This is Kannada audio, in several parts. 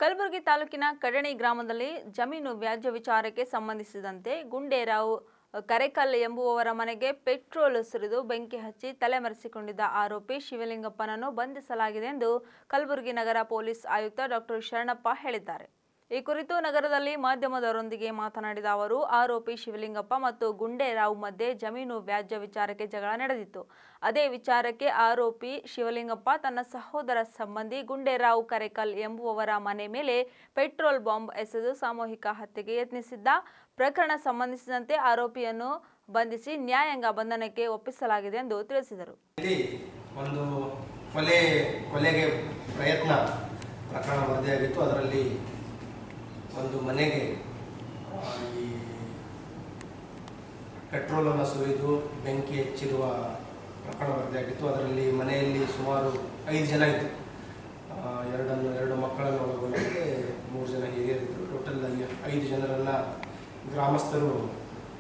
ಕಲಬುರಗಿ ತಾಲೂಕಿನ ಕಡಣಿ ಗ್ರಾಮದಲ್ಲಿ ಜಮೀನು ವ್ಯಾಜ್ಯ ವಿಚಾರಕ್ಕೆ ಸಂಬಂಧಿಸಿದಂತೆ ಗುಂಡೇರಾವ್ ಕರೆಕಲ್ ಎಂಬುವವರ ಮನೆಗೆ ಪೆಟ್ರೋಲ್ ಸುರಿದು ಬೆಂಕಿ ಹಚ್ಚಿ ತಲೆಮರೆಸಿಕೊಂಡಿದ್ದ ಆರೋಪಿ ಶಿವಲಿಂಗಪ್ಪನನ್ನು ಬಂಧಿಸಲಾಗಿದೆ ಎಂದು ಕಲಬುರಗಿ ನಗರ ಪೊಲೀಸ್ ಆಯುಕ್ತ ಡಾಕ್ಟರ್ ಶರಣಪ್ಪ ಹೇಳಿದ್ದಾರೆ. ಈ ಕುರಿತು ನಗರದಲ್ಲಿ ಮಾಧ್ಯಮದವರೊಂದಿಗೆ ಮಾತನಾಡಿದ ಅವರು, ಆರೋಪಿ ಶಿವಲಿಂಗಪ್ಪ ಮತ್ತು ಗುಂಡೇರಾವ್ ಮಧ್ಯೆ ಜಮೀನು ವ್ಯಾಜ್ಯ ವಿಚಾರಕ್ಕೆ ಜಗಳ ನಡೆದಿತ್ತು. ಅದೇ ವಿಚಾರಕ್ಕೆ ಆರೋಪಿ ಶಿವಲಿಂಗಪ್ಪ ತನ್ನ ಸಹೋದರ ಸಂಬಂಧಿ ಗುಂಡೇರಾವ್ ಕರೆಕಲ್ ಎಂಬುವವರ ಮನೆ ಮೇಲೆ ಪೆಟ್ರೋಲ್ ಬಾಂಬ್ ಎಸೆದು ಸಾಮೂಹಿಕ ಹತ್ಯೆಗೆ ಯತ್ನಿಸಿದ್ದ ಪ್ರಕರಣ ಸಂಬಂಧಿಸಿದಂತೆ ಆರೋಪಿಯನ್ನು ಬಂಧಿಸಿ ನ್ಯಾಯಾಂಗ ಬಂಧನಕ್ಕೆ ಒಪ್ಪಿಸಲಾಗಿದೆ ಎಂದು ತಿಳಿಸಿದರು. ಒಂದು ಕೊಲೆಗೆ ಪ್ರಯತ್ನ ಪ್ರಕರಣ ವರದಿಯಾಗಿತ್ತು. ಅದರಲ್ಲಿ ಒಂದು ಮನೆಗೆ ಈ ಪೆಟ್ರೋಲನ್ನು ಸುರಿದು ಬೆಂಕಿ ಹೆಚ್ಚಿರುವ ಪ್ರಕರಣ ವರದಿಯಾಗಿತ್ತು. ಅದರಲ್ಲಿ ಮನೆಯಲ್ಲಿ ಸುಮಾರು 5 ಜನ ಇದ್ದರು. 2 ಮಕ್ಕಳನ್ನು ಒಳಗೊಂಡಂತೆ 3 ಜನ ಹಿರಿಯರಿದ್ದರು. ಟೋಟಲ್ 5 ಜನರನ್ನು ಗ್ರಾಮಸ್ಥರು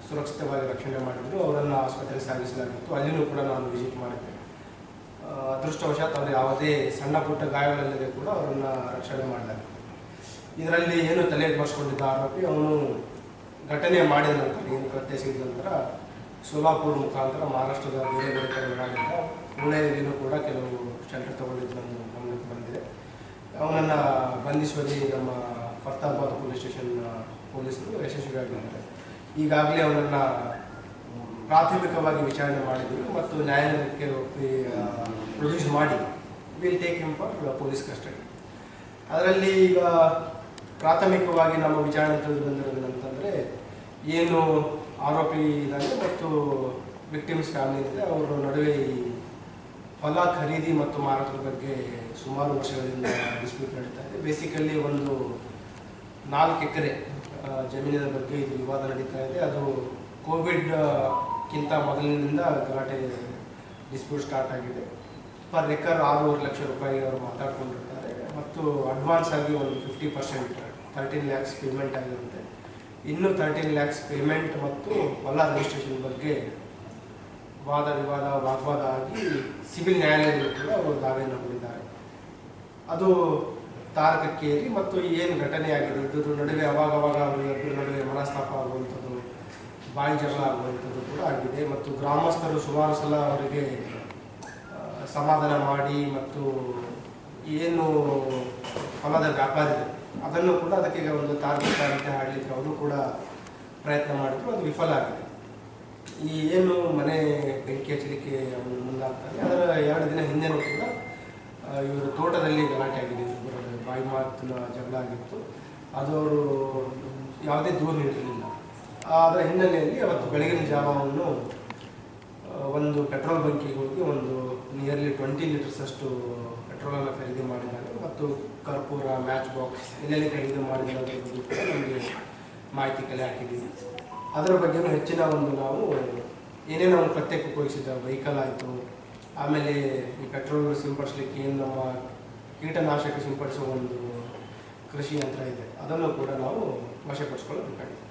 ಸುರಕ್ಷಿತವಾಗಿ ರಕ್ಷಣೆ ಮಾಡಿದರು. ಅವರನ್ನು ಆಸ್ಪತ್ರೆಗೆ ಸಾಗಿಸಲಾಗಿತ್ತು. ಅಲ್ಲಿನೂ ಕೂಡ ನಾನು ವಿಸಿಟ್ ಮಾಡಿದ್ದೆ. ಅದೃಷ್ಟವಶಾತ್ ಅವರು ಯಾವುದೇ ಸಣ್ಣ ಪುಟ್ಟ ಗಾಯಗಳಿಲ್ಲದೆ ಕೂಡ ಅವರನ್ನು ರಕ್ಷಣೆ ಮಾಡಲಾಗಿತ್ತು. ಇದರಲ್ಲಿ ಏನು ತಲೆಗೆ ಬರ್ಸ್ಕೊಂಡಿದ್ದ ಆರೋಪಿ ಅವನು ಘಟನೆ ಮಾಡಿದ ನಂತರ, ಏನು ಕೃತ್ಯ ಸಿಗಿದ ನಂತರ ಸೋಲಾಪುರ ಮುಖಾಂತರ ಮಹಾರಾಷ್ಟ್ರದ ಬೇರೆ ಬೇರೆ ಕಡೆ ಓಡಾಡಿದ್ದ. ಪುಣೆಯಲ್ಲಿಯೂ ಕೂಡ ಕೆಲವು ಶೆಲ್ಟರ್ ತಗೊಂಡಿದ್ದು ನಮ್ಮ ಗಮನಕ್ಕೆ ಬಂದಿದೆ. ಅವನನ್ನು ಬಂಧಿಸುವಲ್ಲಿ ನಮ್ಮ ಫರ್ತಾಬಾದ್ ಪೊಲೀಸ್ ಸ್ಟೇಷನ್ ಪೊಲೀಸರು ಯಶಸ್ವಿಯಾಗಿದ್ದಾರೆ. ಈಗಾಗಲೇ ಅವನನ್ನು ಪ್ರಾಥಮಿಕವಾಗಿ ವಿಚಾರಣೆ ಮಾಡಿದ್ರು ಮತ್ತು ನ್ಯಾಯಾಲಯಕ್ಕೆ ಪ್ರೊಡ್ಯೂಸ್ ಮಾಡಿ will take him for police custody. ಅದರಲ್ಲಿ ಈಗ ಪ್ರಾಥಮಿಕವಾಗಿ ನಮ್ಮ ವಿಚಾರಣೆ ತಿಳಿದು ಬಂದಿರೋದೇನಂತಂದರೆ, ಏನು ಆರೋಪಿ ಇದ್ದಾನೆ ಮತ್ತು ವಿಕ್ಟಿಮ್ಸ್ ಫ್ಯಾಮಿಲಿ ಇದೆ, ಅವರ ನಡುವೆ ಹೊಲ ಖರೀದಿ ಮತ್ತು ಮಾರಾಟದ ಬಗ್ಗೆ ಸುಮಾರು ವರ್ಷಗಳಿಂದ ಡಿಸ್ಪ್ಯೂಟ್ ನಡೀತಾ ಇದೆ. ಬೇಸಿಕಲಿ ಒಂದು 4 ಎಕರೆ ಜಮೀನಿನ ಬಗ್ಗೆ ಇದು ವಿವಾದ ನಡೀತಾ ಇದೆ. ಅದು ಕೋವಿಡ್ಗಿಂತ ಮೊದಲಿನಿಂದ ಗಲಾಟೆ ಡಿಸ್ಪ್ಯೂಟ್ ಸ್ಟಾರ್ಟ್ ಆಗಿದೆ. ಪರ್ ಎಕರ್ 6.5 ಲಕ್ಷ ರೂಪಾಯಿ ಅವರು ಮಾತಾಡ್ಕೊಂಡಿರ್ತಾರೆ ಮತ್ತು ಅಡ್ವಾನ್ಸ್ ಆಗಿ ಒಂದು 50% 13 lakhs ಪೇಮೆಂಟ್ ಆಗಿರುತ್ತೆ. ಇನ್ನೂ 13 lakhs ಪೇಮೆಂಟ್ ಮತ್ತು ಹೊಲ ರಿಜಿಸ್ಟ್ರೇಷನ್ ಬಗ್ಗೆ ವಾಗ್ವಾದ ಆಗಿ ಸಿವಿಲ್ ನ್ಯಾಯಾಲಯದಲ್ಲೂ ಕೂಡ ಅವರು ದಾವೆಯನ್ನು ಹೂಡಿದ್ದಾರೆ. ಅದು ತಾರಕಕ್ಕೇರಿ ಮತ್ತು ಏನು ಘಟನೆ ಆಗಿದೆ ಇದ್ರ ನಡುವೆ ಅವಾಗವಾಗ ಅವರಿಬ್ಬರ ನಡುವೆ ಮನಸ್ತಾಪ ಆಗುವಂಥದ್ದು, ಬಾಯಿ ಜಗಳ ಆಗುವಂಥದ್ದು ಕೂಡ ಆಗಿದೆ. ಮತ್ತು ಗ್ರಾಮಸ್ಥರು ಸುಮಾರು ಸಲ ಅವರಿಗೆ ಸಮಾಧಾನ ಮಾಡಿ ಮತ್ತು ಏನು ಹೊಲದ ವ್ಯಾಪಾರ ಇದೆ ಅದನ್ನು ಕೂಡ ಅದಕ್ಕೆ ಒಂದು ತಾರ್ಕಿಕ ಅಂತ ಹಾಡಲಿಕ್ಕೆ ಅವರು ಕೂಡ ಪ್ರಯತ್ನ ಮಾಡಿದ್ರು. ಅದು ವಿಫಲ ಆಗಿದೆ. ಈ ಏನು ಮನೆ ಬೆಂಕಿ ಹಚ್ಚಲಿಕ್ಕೆ ಅವರು ಮುಂದಾಗ್ತಾರೆ, ಅದರ 2 ದಿನ ಹಿಂದೆನೂ ಕೂಡ ಇವರು ತೋಟದಲ್ಲಿ ಗಲಾಟೆ ಆಗಿದೆ. ಬಾಯಿ ಮಾತಿನ ಜಗಳ ಆಗಿತ್ತು. ಅದು ಅವರು ಯಾವುದೇ ದೂರು ನೀಡಿರಲಿಲ್ಲ. ಅದರ ಹಿನ್ನೆಲೆಯಲ್ಲಿ ಅವತ್ತು ಬೆಳಗಿನ ಜಾವವನ್ನು ಒಂದು ಪೆಟ್ರೋಲ್ ಬಂಕಿಗೆ ಹೋಗಿ ಒಂದು ನಿಯರ್ಲಿ 20 ಲೀಟರ್ಸ್ ಅಷ್ಟು ಪೆಟ್ರೋಲನ್ನು ಖರೀದಿ ಮಾಡಿದ್ದಾರೆ ಮತ್ತು ಕರ್ಪೂರ, ಮ್ಯಾಚ್ ಬಾಕ್ಸ್ ಎಲ್ಲೆಲ್ಲಿ ಖರೀದಿ ಮಾಡಿದ ಬಗ್ಗೆ ಕೂಡ ನಮಗೆ ಮಾಹಿತಿ ಕಲೆ ಹಾಕಿದ್ದೀವಿ. ಅದರ ಬಗ್ಗೆಯೂ ಹೆಚ್ಚಿನ ಒಂದು ನಾವು ಏನೇನೋ ಒಂದು ಕೃತ್ಯಕ್ಕೆ ಉಪಯೋಗಿಸಿದ ವೆಹಿಕಲ್ ಆಯಿತು, ಆಮೇಲೆ ಈ ಪೆಟ್ರೋಲ್ ಸಿಂಪಡಿಸಲಿಕ್ಕೆ ಏನು ನಮ್ಮ ಕೀಟನಾಶಕ ಸಿಂಪಡಿಸುವ ಒಂದು ಕೃಷಿ ಯಂತ್ರ ಇದೆ, ಅದನ್ನು ಕೂಡ ನಾವು ವಶಪಡಿಸ್ಕೊಳ್ಳಬೇಕಾಗಿದೆ.